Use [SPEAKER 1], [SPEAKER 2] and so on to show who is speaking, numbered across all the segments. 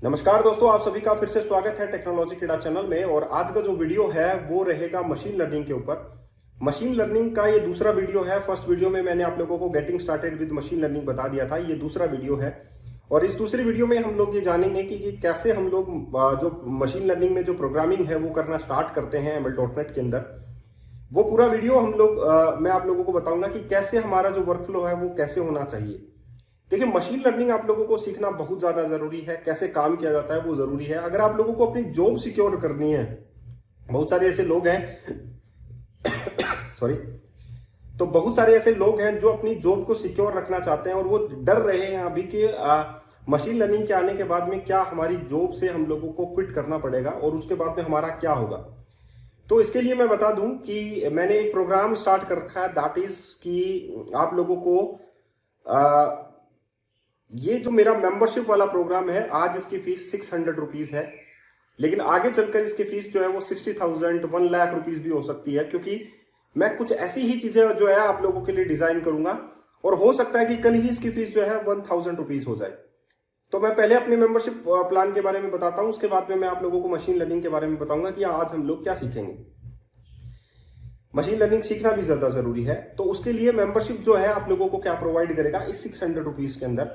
[SPEAKER 1] नमस्कार दोस्तों, आप सभी का फिर से स्वागत है टेक्नोलॉजी क्रीड़ा चैनल में। और आज का जो वीडियो है वो रहेगा मशीन लर्निंग के ऊपर। मशीन लर्निंग का ये दूसरा वीडियो है। फर्स्ट वीडियो में मैंने आप लोगों को getting started with machine learning बता दिया था। ये दूसरा वीडियो है और इस दूसरी वीडियो में हम लोग ये जानेंगे कि कैसे हम लोग जो मशीन लर्निंग में जो प्रोग्रामिंग है वो करना स्टार्ट करते हैं ML.NET के अंदर। वो पूरा वीडियो हम लोग मैं आप लोगों को बताऊंगा कि कैसे हमारा जो वर्कफ्लो है वो कैसे होना चाहिए। देखिए, मशीन लर्निंग आप लोगों को सीखना बहुत ज्यादा जरूरी है। कैसे काम किया जाता है वो जरूरी है। अगर आप लोगों को अपनी जॉब सिक्योर करनी है, बहुत सारे ऐसे लोग हैं सॉरी, तो बहुत सारे ऐसे लोग हैं जो अपनी जॉब को सिक्योर रखना चाहते हैं और वो डर रहे हैं अभी कि मशीन लर्निंग के आने के बाद में क्या हमारी जॉब से हम लोगों को क्विट करना पड़ेगा और उसके बाद में हमारा क्या होगा। तो इसके लिए मैं बता दूं कि मैंने एक प्रोग्राम स्टार्ट कर रखा है, दैट इज कि आप लोगों को ये जो मेरा मेंबरशिप वाला प्रोग्राम है, आज इसकी फीस 600 रुपीज है, लेकिन आगे चलकर इसकी फीस जो है वो 60,000 1 लाख रुपीज भी हो सकती है, क्योंकि मैं कुछ ऐसी ही चीजें जो है आप लोगों के लिए डिजाइन करूंगा और हो सकता है कि कल ही इसकी फीस जो है 1000 रुपीज हो जाए। तो मैं पहले अपने मेंबरशिप प्लान के बारे में बताता हूं, उसके बाद में मैं आप लोगों को मशीन लर्निंग के बारे में बताऊंगा कि आज हम लोग क्या सीखेंगे। मशीन लर्निंग सीखना भी ज्यादा जरूरी है, तो उसके लिए मेंबरशिप जो है आप लोगों को क्या प्रोवाइड करेगा इस 600 रुपीज के अंदर।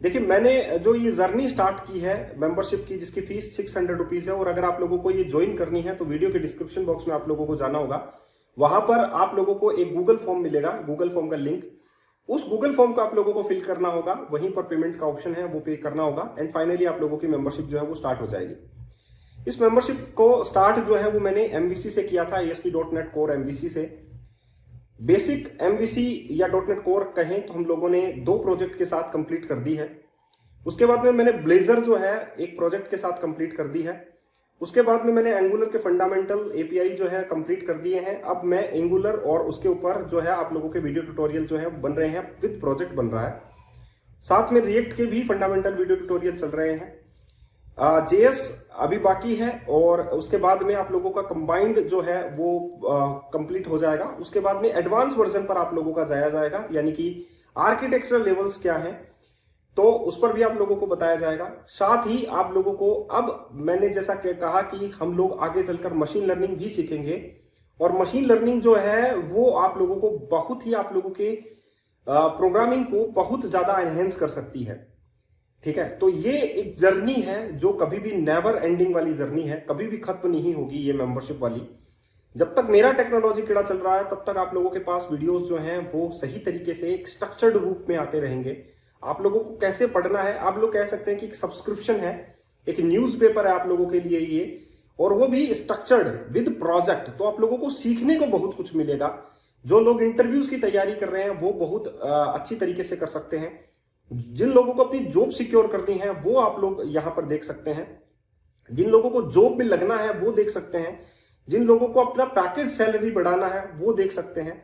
[SPEAKER 1] देखिए, मैंने जो ये जर्नी स्टार्ट की है मेंबरशिप की, जिसकी फीस 600 रुपीज है, और अगर आप लोगों को ये ज्वाइन करनी है तो वीडियो के डिस्क्रिप्शन बॉक्स में आप लोगों को जाना होगा। वहां पर आप लोगों को एक गूगल फॉर्म मिलेगा, गूगल फॉर्म का लिंक, उस गूगल फॉर्म को आप लोगों को फिल करना होगा। वहीं पर पेमेंट का ऑप्शन है, वो पे करना होगा एंड फाइनली आप लोगों की मेंबरशिप जो है वो स्टार्ट हो जाएगी। इस मेंबरशिप को स्टार्ट जो है वो मैंने MVC से किया था, ASP.NET Core MVC से। बेसिक MVC या .NET Core कहें तो हम लोगों ने 2 प्रोजेक्ट के साथ कंप्लीट कर दी है। उसके बाद में मैंने ब्लेजर जो है एक प्रोजेक्ट के साथ कंप्लीट कर दी है। उसके बाद में मैंने एंगुलर के फंडामेंटल API जो है कंप्लीट कर दिए हैं। अब मैं एंगुलर और उसके ऊपर जो है आप लोगों के वीडियो ट्यूटोरियल जो है बन रहे हैं, विद प्रोजेक्ट बन रहा है। साथ में रिएक्ट के भी फंडामेंटल वीडियो ट्यूटोरियल चल रहे हैं। JS अभी बाकी है और उसके बाद में आप लोगों का कंबाइंड जो है वो कंप्लीट हो जाएगा। उसके बाद में एडवांस वर्जन पर आप लोगों का जाया जाएगा, यानी कि आर्किटेक्चरल लेवल्स क्या है तो उस पर भी आप लोगों को बताया जाएगा। साथ ही आप लोगों को अब मैंने जैसा कहा कि हम लोग आगे चलकर मशीन लर्निंग भी सीखेंगे, और मशीन लर्निंग जो है वो आप लोगों को बहुत ही आप लोगों के प्रोग्रामिंग को बहुत ज्यादा एनहेंस कर सकती है। ठीक है, तो ये एक जर्नी है जो कभी भी नेवर एंडिंग वाली जर्नी है, कभी भी खत्म नहीं होगी ये मेंबरशिप वाली। जब तक मेरा टेक्नोलॉजी क्रीड़ा चल रहा है तब तक आप लोगों के पास वीडियोस जो हैं वो सही तरीके से एक स्ट्रक्चर्ड रूप में आते रहेंगे। आप लोगों को कैसे पढ़ना है, आप लोग कह सकते हैं कि एक सब्सक्रिप्शन है, एक न्यूज़पेपर है आप लोगों के लिए ये, और वो भी स्ट्रक्चर्ड विद प्रोजेक्ट। तो आप लोगों को सीखने को बहुत कुछ मिलेगा। जो लोग इंटरव्यूज की तैयारी कर रहे हैं वो बहुत अच्छी तरीके से कर सकते हैं। जिन लोगों को अपनी जॉब सिक्योर करनी है वो आप लोग यहां पर देख सकते हैं। जिन लोगों को जॉब में लगना है वो देख सकते हैं। जिन लोगों को अपना पैकेज सैलरी बढ़ाना है वो देख सकते हैं।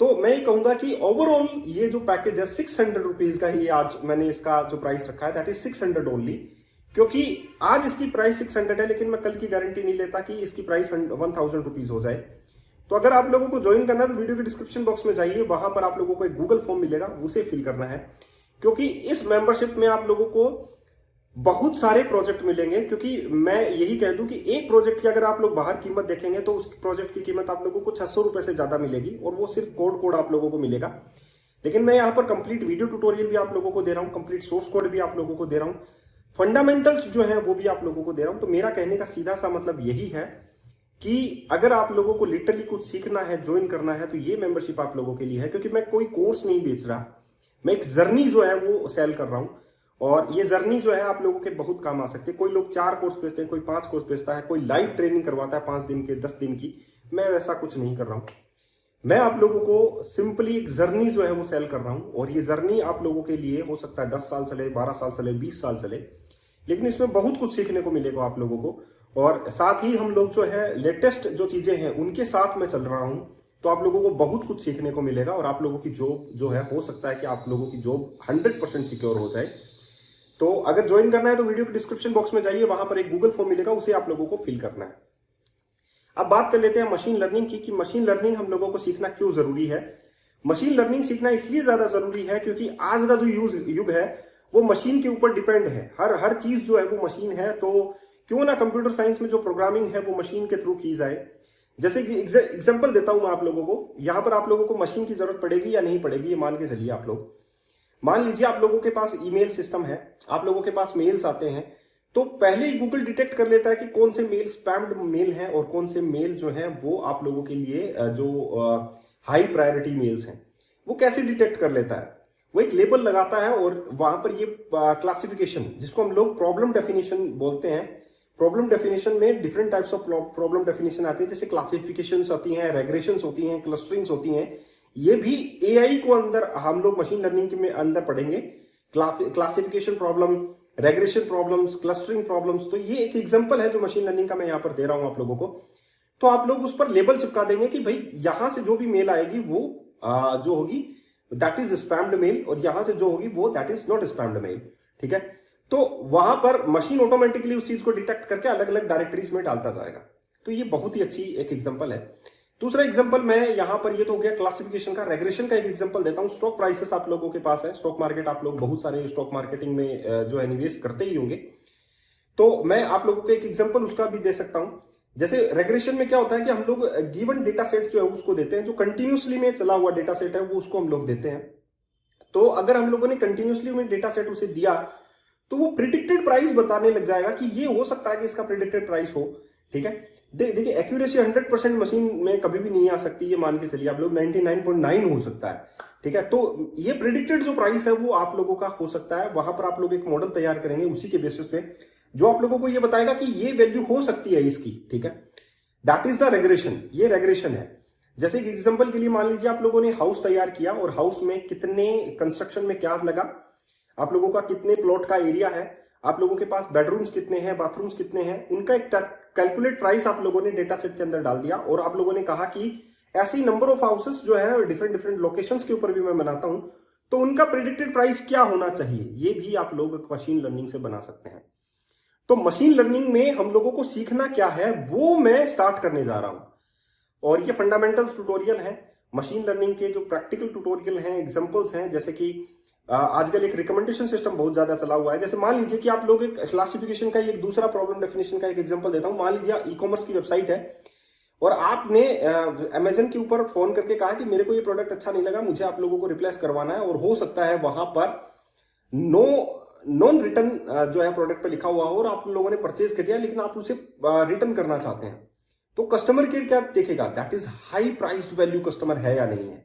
[SPEAKER 1] तो मैं ये कहूंगा कि ओवरऑल ये जो पैकेज है 600 रुपीज का ही आज मैंने इसका जो प्राइस रखा है, दैट इज 600 ओनली। क्योंकि आज इसकी प्राइस 600 है, लेकिन मैं कल की गारंटी नहीं लेता कि इसकी प्राइस 1000 रुपीज हो जाए। तो अगर आप लोगों को ज्वाइन करना है तो वीडियो के डिस्क्रिप्शन बॉक्स में जाइए, वहां पर आप लोगों को एक गूगल फॉर्म मिलेगा, उसे फिल करना है। क्योंकि इस मेंबरशिप में आप लोगों को बहुत सारे प्रोजेक्ट मिलेंगे। क्योंकि मैं यही कह दूं कि एक प्रोजेक्ट की अगर आप लोग बाहर कीमत देखेंगे तो उस प्रोजेक्ट की कीमत आप लोगों को 600 रुपए से ज्यादा मिलेगी, और वो सिर्फ कोड आप लोगों को मिलेगा। लेकिन मैं यहाँ पर कंप्लीट वीडियो ट्यूटोरियल भी आप लोगों को दे रहा हूँ, कंप्लीट सोर्स कोड भी आप लोगों को दे रहा हूँ, फंडामेंटल्स जो है वो भी आप लोगों को दे रहा हूँ। तो मेरा कहने का सीधा सा मतलब यही है कि अगर आप लोगों को लिटरली कुछ सीखना है, ज्वाइन करना है, तो ये मेंबरशिप आप लोगों के लिए है। क्योंकि मैं कोई कोर्स नहीं बेच रहा, मैं एक जर्नी जो है वो सेल कर रहा हूं, और ये जर्नी जो है आप लोगों के बहुत काम आ सकती है। कोई लोग 4 कोर्स बेचते हैं, कोई 5 कोर्स बेचता है, कोई लाइव ट्रेनिंग करवाता है 5 दिन के, 10 दिन की। मैं वैसा कुछ नहीं कर रहा हूं। मैं आप लोगों को सिंपली एक जर्नी जो है वो सेल कर रहा हूं, और ये जर्नी आप लोगों के लिए हो सकता है 10 साल चले, 12 साल चले, 20 साल चले, लेकिन इसमें बहुत कुछ सीखने को मिलेगा आप लोगों को। और साथ ही हम लोग जो है लेटेस्ट जो चीजें हैं उनके साथ मैं चल रहा हूं, तो आप लोगों को बहुत कुछ सीखने को मिलेगा। और आप लोगों की जॉब जो है, हो सकता है कि आप लोगों की जॉब 100% सिक्योर हो जाए। तो अगर ज्वाइन करना है तो वीडियो के डिस्क्रिप्शन बॉक्स में जाइए, वहां पर एक गूगल फॉर्म मिलेगा, उसे आप लोगों को फिल करना है। अब बात कर लेते हैं मशीन लर्निंग की, कि मशीन लर्निंग हम लोगों को सीखना क्यों जरूरी है। मशीन लर्निंग सीखना इसलिए ज्यादा जरूरी है क्योंकि आज का जो युग है वो मशीन के ऊपर डिपेंड है। हर चीज जो है वो मशीन है, तो क्यों ना कंप्यूटर साइंस में जो प्रोग्रामिंग है वो मशीन के थ्रू की जाए। जैसे कि एग्जांपल देता हूं मैं आप लोगों को, यहां पर आप लोगों को मशीन की जरूरत पड़ेगी या नहीं पड़ेगी, ये मान के चलिए। आप लोग मान लीजिए आप लोगों के पास ईमेल सिस्टम है, आप लोगों के पास मेल्स आते हैं, तो पहले ही गूगल डिटेक्ट कर लेता है कि कौन से मेल स्पैम्ड मेल हैं और कौन से मेल जो हैं वो आप लोगों के लिए जो हाई प्रायोरिटी मेल्स हैं। वो कैसे डिटेक्ट कर लेता है? वो एक लेबल लगाता है और वहां पर ये क्लासिफिकेशन, जिसको हम लोग प्रॉब्लम डेफिनेशन बोलते हैं, प्रॉब्लम डेफिनेशन में different types of problem definition आती है, जैसे क्लासिफिकेशंस होती हैं, रेग्रेशंस होती हैं, क्लस्टरिंग्स होती हैं। ये भी एआई को अंदर हम लोग मशीन लर्निंग के में अंदर पढ़ेंगे। Classification problem, regression problems, clustering problems. तो ये एक एग्जांपल है जो मशीन लर्निंग का मैं यहाँ पर दे रहा हूं आप लोगों को। तो आप लोग उस पर लेबल चिपका देंगे कि भाई यहां से जो भी मेल आएगी वो जो होगी दैट इज स्पैम्ड मेल, और यहां से जो होगी वो that is not spammed mail. ठीक है, तो वहां पर मशीन ऑटोमेटिकली उस चीज को डिटेक्ट करके अलग अलग डायरेक्टरीज में डालता जाएगा। तो ये बहुत ही अच्छी एक एग्जांपल है। दूसरा एग्जांपल मैं यहां पर, ये तो हो गया क्लासिफिकेशन का। रेग्रेशन का एक एग्जांपल देता हूं। स्टॉक प्राइसेस आप लोगों के पास है, स्टॉक मार्केट, आप लोग बहुत सारे स्टॉक मार्केटिंग में जो है निवेश करते ही होंगे। तो मैं आप लोगों को एक एग्जांपल उसका भी दे सकता हूं। जैसे रेग्रेशन में क्या होता है कि हम लोग गिवन डेटा सेट जो है उसको देते हैं, जो कंटिन्यूसली में चला हुआ डेटा सेट है वो उसको हम लोग देते हैं। तो अगर हम लोगों ने कंटिन्यूसली में डेटा सेट उसे दिया तो वो प्रिडिक्टेड प्राइस बताने लग जाएगा कि ये हो सकता है कि इसका प्रिडिक्टेड प्राइस हो। ठीक है, देखिए एक्यूरेसी 100% मशीन में कभी भी नहीं आ सकती, ये मान के चलिए आप लोग 99.9 हो सकता है। ठीक है, तो ये प्रिडिक्टेड जो प्राइस है वो आप लोगों का हो सकता है। वहां पर आप लोग एक मॉडल तैयार करेंगे उसी के बेसिस पे, जो आप लोगों को ये बताएगा कि ये वैल्यू हो सकती है इसकी। ठीक है, दैट इज द रेग्रेशन, ये रेग्रेशन है। जैसे कि एग्जांपल के लिए मान लीजिए आप लोगों ने हाउस तैयार किया और हाउस में कितने कंस्ट्रक्शन में क्या लगा, आप लोगों का कितने प्लॉट का एरिया है, आप लोगों के पास बेडरूम्स कितने हैं, बाथरूम्स कितने हैं, उनका एक कैलकुलेट प्राइस आप लोगों ने डेटा सेट के अंदर डाल दिया। और आप लोगों ने कहा कि ऐसी नंबर ऑफ हाउसेस जो है डिफरेंट डिफरेंट लोकेशंस के ऊपर भी मैं बनाता हूं, तो उनका प्रिडिक्टेड प्राइस क्या होना चाहिए, ये भी आप लोग मशीन लर्निंग से बना सकते हैं। तो मशीन लर्निंग में हम लोगों को सीखना क्या है वो मैं स्टार्ट करने जा रहा हूं, और ये फंडामेंटल ट्यूटोरियल है। मशीन लर्निंग के जो प्रैक्टिकल ट्यूटोरियल हैं, एग्जांपल्स हैं, जैसे कि आजकल एक रिकमेंडेशन सिस्टम बहुत ज्यादा चला हुआ है। जैसे मान लीजिए कि आप लोग एक क्लासिफिकेशन का एक दूसरा प्रॉब्लम डेफिनेशन का एक एग्जांपल देता हूं। मान लीजिए ई कॉमर्स की वेबसाइट है और आपने अमेजन के ऊपर फोन करके कहा कि मेरे को ये प्रोडक्ट अच्छा नहीं लगा, मुझे आप लोगों को रिप्लेस करवाना है, और हो सकता है वहां पर नॉन रिटर्न जो है प्रोडक्ट पे लिखा हुआ हो और आप लोगों ने परचेज कर दिया लेकिन आप उसे रिटर्न करना चाहते हैं। तो कस्टमर केयर क्या देखेगा, that is high priced value customer है या नहीं है।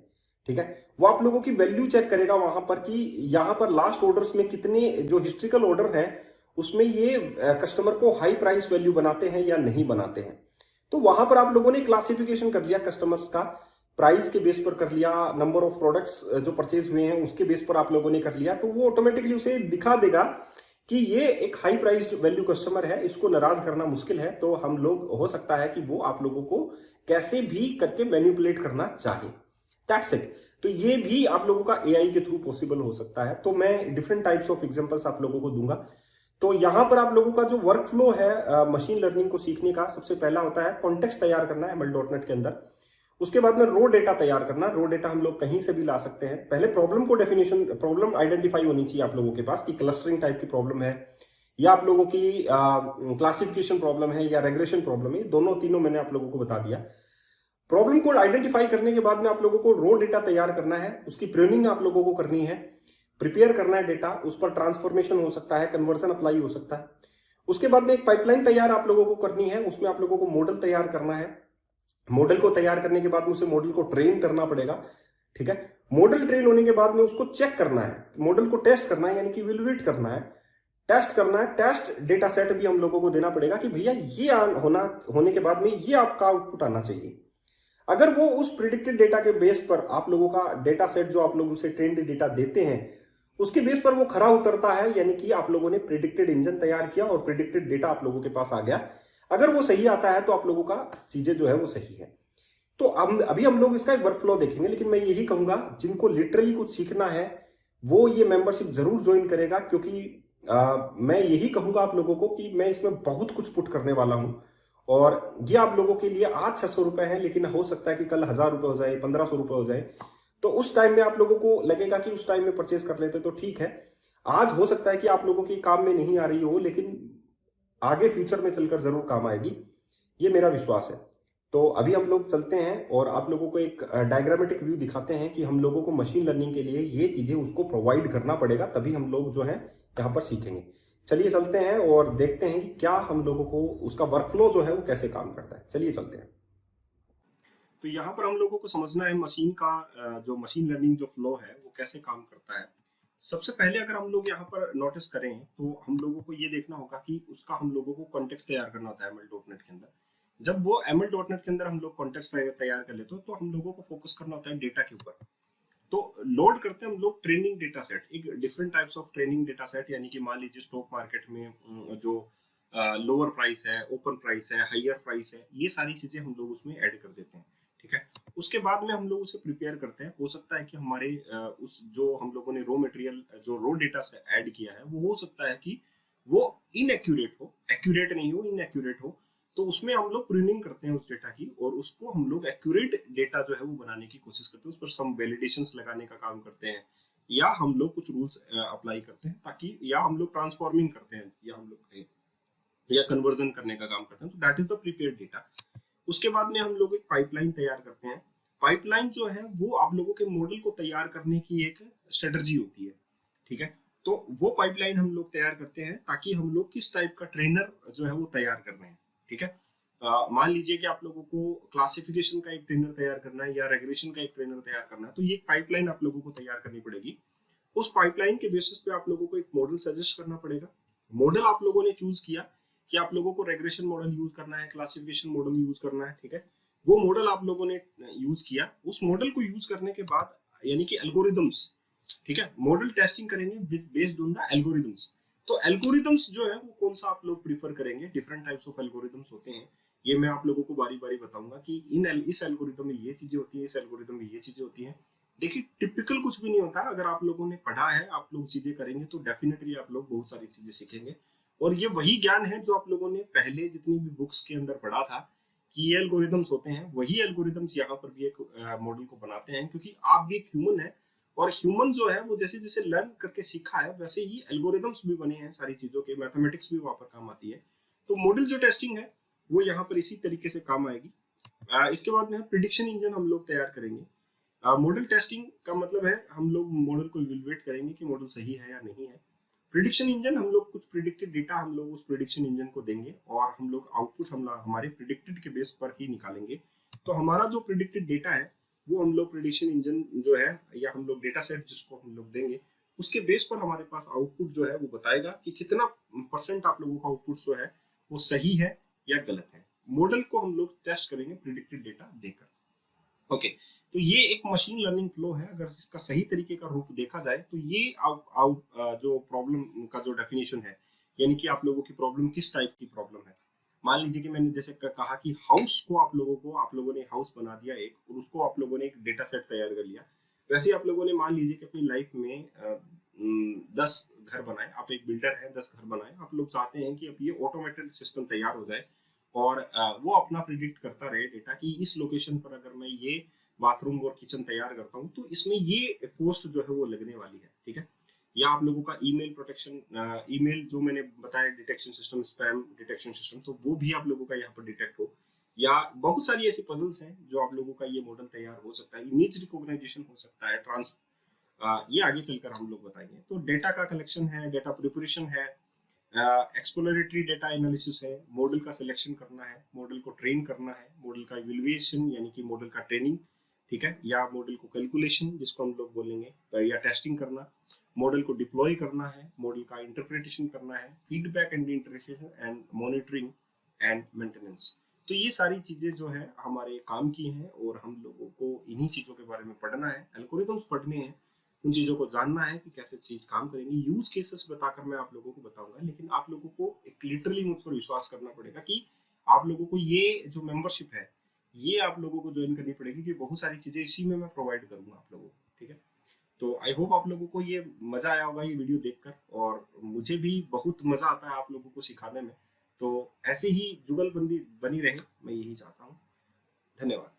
[SPEAKER 1] ठीक है, वो आप लोगों की वैल्यू चेक करेगा वहां पर कि यहां पर लास्ट ऑर्डर्स में कितने जो हिस्ट्रिकल ऑर्डर हैं उसमें ये कस्टमर को हाई प्राइस वैल्यू बनाते हैं या नहीं बनाते हैं। तो वहां पर आप लोगों ने क्लासिफिकेशन कर लिया कस्टमर्स का, प्राइस के बेस पर कर लिया, नंबर ऑफ प्रोडक्ट्स जो परचेज हुए हैं उसके बेस पर आप लोगों ने कर लिया। तो वो ऑटोमेटिकली उसे दिखा देगा कि ये एक हाई प्राइस्ड वैल्यू कस्टमर है, इसको नाराज करना मुश्किल है। तो हम लोग, हो सकता है कि वो आप लोगों को कैसे भी करके मैनिपुलेट करना चाहे। That's it. तो ये भी आप लोगों का एआई के थ्रू पॉसिबल हो सकता है। तो मैं डिफरेंट टाइप्स ऑफ एग्जांपल्स आप लोगों को दूंगा। तो यहां पर आप लोगों का जो वर्क फ्लो है मशीन लर्निंग को सीखने का, सबसे पहला होता है कॉन्टेक्स्ट तैयार करना है ML.NET के अंदर। उसके बाद में रो डेटा तैयार करना। रो डेटा हम लोग कहीं से भी ला सकते हैं। पहले प्रॉब्लम को डेफिनेशन, प्रॉब्लम आइडेंटिफाई होनी चाहिए आप लोगों के पास कि क्लस्टरिंग टाइप की प्रॉब्लम है या आप लोगों की क्लासिफिकेशन प्रॉब्लम है या रेग्रेशन प्रॉब्लम है। दोनों तीनों मैंने आप लोगों को बता दिया। प्रॉब्लम को आइडेंटिफाई करने के बाद में आप लोगों को रो डेटा तैयार करना है, उसकी प्रूनिंग आप लोगों को करनी है, प्रिपेयर करना है डेटा, उस पर ट्रांसफॉर्मेशन हो सकता है, कन्वर्जन अप्लाई हो सकता है। उसके बाद में एक पाइपलाइन तैयार आप लोगों को करनी है, उसमें आप लोगों को मॉडल तैयार करना है। मॉडल को तैयार करने के बाद में उसे मॉडल को ट्रेन करना पड़ेगा। ठीक है, मॉडल ट्रेन होने के बाद में उसको चेक करना है, मॉडल को टेस्ट करना है, यानी कि इवैल्यूएट करना है, टेस्ट करना है। टेस्ट डेटा सेट भी हम लोगों को देना पड़ेगा कि भैया ये होने के बाद में ये आपका आउटपुट आना चाहिए। अगर वो उस प्रिडिक्टेड डेटा के बेस पर आप लोगों का डेटा सेट जो आप लोग उसे ट्रेंड डेटा देते हैं उसके बेस पर वो खरा उतरता है, यानी कि आप लोगों ने प्रिडिक्टेड इंजन तैयार किया और प्रिडिक्टेड डेटा आप लोगों के पास आ गया। अगर वो सही आता है तो आप लोगों का चीजें जो है वो सही है। तो अभी हम लोग इसका एक वर्क फ्लो देखेंगे, लेकिन मैं यही कहूंगा जिनको लिटरली कुछ सीखना है वो ये मेंबरशिप जरूर ज्वाइन करेगा, क्योंकि मैं यही कहूंगा आप लोगों को कि मैं इसमें बहुत कुछ पुट करने वाला हूं। और ये आप लोगों के लिए आज 600 रुपए है, लेकिन हो सकता है कि कल 1000 रुपए हो जाए, 1500 रुपए हो जाए। तो उस टाइम में आप लोगों को लगेगा कि उस टाइम में परचेज कर लेते तो ठीक है। आज हो सकता है कि आप लोगों की काम में नहीं आ रही हो, लेकिन आगे फ्यूचर में चलकर जरूर काम आएगी, ये मेरा विश्वास है। तो अभी हम लोग चलते हैं और आप लोगों को एक डायग्रामेटिक व्यू दिखाते हैं कि हम लोगों को मशीन लर्निंग के लिए ये चीजें उसको प्रोवाइड करना पड़ेगा, तभी हम लोग जो है यहाँ पर सीखेंगे। चलिए चलते हैं और देखते हैं कि क्या हम लोगों को उसका वर्कफ्लो जो है वो कैसे काम करता है। चलिए चलते हैं। तो यहाँ पर हम लोगों को समझना है मशीन का जो मशीन लर्निंग जो फ्लो है वो कैसे काम करता है। सबसे पहले अगर हम लोग यहाँ पर नोटिस करें तो हम लोगों को ये देखना होगा कि उसका हम लोगों को कॉन्टेक्स्ट तैयार करना होता है ML.NET के अंदर। जब वो ML.NET के अंदर हम लोग कॉन्टेक्स्ट तैयार कर लेते हो तो हम लोगों को फोकस करना होता है डेटा के ऊपर। तो लोड करते हैं हम लोग ट्रेनिंग डेटा सेट, एक different types of training data set, यानी कि मान लीजिए स्टॉक मार्केट में जो लोअर प्राइस है, ओपन प्राइस है, हाइयर प्राइस है, ये सारी चीजें हम लोग उसमें ऐड कर देते हैं। ठीक है, उसके बाद में हम लोग उसे प्रिपेयर करते हैं। हो सकता है कि हमारे उस जो हम लोगों ने रॉ मटेरियल जो रॉ डेटा से ऐड किया है वो हो सकता है कि वो इनएक्यूरेट हो, एक्यूरेट नहीं हो, इनएक्यूरेट हो। तो उसमें हम लोग प्रूनिंग करते हैं उस डेटा की और उसको हम लोग एक्यूरेट डेटा जो है वो बनाने की कोशिश करते हैं, उस पर सम वैलिडेशंस लगाने का काम करते हैं, या हम लोग कुछ रूल्स अप्लाई करते हैं ताकि, या हम लोग ट्रांसफॉर्मिंग करते हैं, या हम लोग या कन्वर्जन करने का काम करते हैं। तो that is the prepared data. उसके बाद में हम लोग एक पाइपलाइन तैयार करते हैं। पाइपलाइन जो है वो आप लोगों के मॉडल को तैयार करने की एक स्ट्रेटजी होती है। ठीक है, तो वो पाइपलाइन हम लोग तैयार करते हैं ताकि हम लोग किस टाइप का ट्रेनर जो है वो तैयार कर रहे हैं। ठीक है, मान लीजिए कि आप लोगों को क्लासिफिकेशन का एक ट्रेनर तैयार करना है या रेग्रेशन का एक ट्रेनर तैयार करना है, तो ये पाइपलाइन आप लोगों को तैयार करनी पड़ेगी। उस पाइपलाइन के बेसिस पे आप लोगों को एक मॉडल सजेस्ट करना पड़ेगा। मॉडल आप लोगों ने चूज किया कि आप लोगों को रेग्रेशन मॉडल यूज करना है, क्लासिफिकेशन मॉडल यूज करना है। ठीक है, वो मॉडल आप लोगों ने यूज किया। उस मॉडल को यूज करने के बाद, यानी कि एल्गोरिदम्स, ठीक है, मॉडल टेस्टिंग करेंगे बेस्ड ऑन द एल्गोरिदम्स। तो एल्गोरिदम्स जो है वो कौन सा आप लोग प्रीफर करेंगे, डिफरेंट टाइप्स ऑफ एल्गोरिदम्स होते हैं। ये मैं आप लोगों को बारी बारी बताऊंगा कि इस एल्गोरिदम में ये चीजें होती हैं, इस एल्गोरिदम में ये चीजें होती हैं। देखिए, टिपिकल कुछ भी नहीं होता। अगर आप लोगों ने पढ़ा है, आप लोग चीजें करेंगे तो डेफिनेटली आप लोग बहुत सारी चीजें सीखेंगे। और ये वही ज्ञान है जो आप लोगों ने पहले जितनी भी बुक्स के अंदर पढ़ा था कि ये एल्गोरिदम्स होते हैं, वही एल्गोरिदम्स यहाँ पर भी एक मॉडल को बनाते हैं, क्योंकि आप भी एक ह्यूमन है और ह्यूमन जो है वो जैसे जैसे लर्न करके सीखा है वैसे ही एल्गोरिदम्स भी बने हैं सारी चीजों के, मैथमेटिक्स भी वहां पर काम आती है। तो मॉडल जो टेस्टिंग है वो यहाँ पर इसी तरीके से काम आएगी। इसके बाद में प्रिडिक्शन इंजन हम लोग तैयार करेंगे। मॉडल टेस्टिंग का मतलब है हम लोग मॉडल को इवेलुएट करेंगे कि मॉडल सही है या नहीं है। प्रिडिक्शन इंजन, हम लोग कुछ प्रिडिक्टेड डेटा हम लोग उस प्रिडिक्शन इंजन को देंगे और हम लोग आउटपुट हम हमारे प्रिडिक्टेड के बेस पर ही निकालेंगे। तो हमारा जो प्रिडिक्टेड डेटा है वो हम लोग प्रिडिक्शन इंजन जो है, या हम लोग डेटा सेट जिसको हम लोग देंगे, उसके बेस पर हमारे पास आउटपुट जो है वो बताएगा कि कितना परसेंट आप लोगों का आउटपुट जो है वो सही है या गलत है। मॉडल को हम लोग टेस्ट करेंगे प्रिडिक्टेड डेटा देकर। ओके, तो ये एक मशीन लर्निंग फ्लो है। अगर इसका सही तरीके का रूप देखा जाए तो ये जो प्रॉब्लम का जो डेफिनेशन है, यानी कि आप लोगों की प्रॉब्लम किस टाइप की प्रॉब्लम है। मान लीजिए कि मैंने जैसे कहा कि हाउस को आप लोगों ने हाउस बना दिया एक, और उसको आप लोगों ने एक डेटा सेट तैयार कर लिया। वैसे ही आप लोगों ने मान लीजिए कि अपनी लाइफ में 10 घर बनाए, आप एक बिल्डर है, 10 घर बनाए। आप लोग चाहते हैं कि अब ये ऑटोमेटेड सिस्टम तैयार हो जाए और वो अपना प्रिडिक्ट करता रहे डेटा कि इस लोकेशन पर अगर मैं ये बाथरूम और किचन तैयार करता हूँ तो इसमें ये पोस्ट जो है वो लगने वाली है। ठीक है, या आप लोगों का ईमेल प्रोटेक्शन, ईमेल जो मैंने बताया detection system, spam detection system, तो वो भी आप लोगों का यहाँ पर डिटेक्ट हो। या बहुत सारी ऐसी पजल्स हैं जो आप लोगों का ये मॉडल तैयार हो सकता है। इमेज रिकॉग्नाइजेशन हो सकता है, ये आगे चलकर हम लोग बताएंगे। तो डेटा का कलेक्शन है, डेटा प्रिपरेशन है, एक्सप्लोरेटरी डेटा एनालिसिस है, मॉडल का सिलेक्शन करना है, मॉडल को ट्रेन करना है, मॉडल का इवैल्यूएशन यानी कि मॉडल का ट्रेनिंग, ठीक है, या मॉडल को कैलकुलेशन जिसको हम लोग बोलेंगे, या टेस्टिंग करना, मॉडल को डिप्लॉय करना है, मॉडल का इंटरप्रिटेशन करना है, feedback and interaction and monitoring and maintenance. तो ये सारी चीजें जो है हमारे काम की हैं और हम लोगों को इन्हीं चीजों के बारे में पढ़ना है, एल्गोरिथम्स पढ़ने हैं, उन चीजों को जानना है कि कैसे चीज काम करेंगी। यूज केसेस बताकर मैं आप लोगों को बताऊंगा, लेकिन आप लोगों को एक लिटरली मुझ पर विश्वास करना पड़ेगा कि आप लोगों को ये जो मेंबरशिप है ये आप लोगों को ज्वाइन करनी पड़ेगी, कि बहुत सारी चीजें इसी में मैं प्रोवाइड करूंगा आप लोगों को। ठीक है, तो आई होप आप लोगों को ये मजा आया होगा ये वीडियो देखकर, और मुझे भी बहुत मजा आता है आप लोगों को सिखाने में। तो ऐसे ही जुगलबंदी बनी रहे, मैं यही चाहता हूँ। धन्यवाद।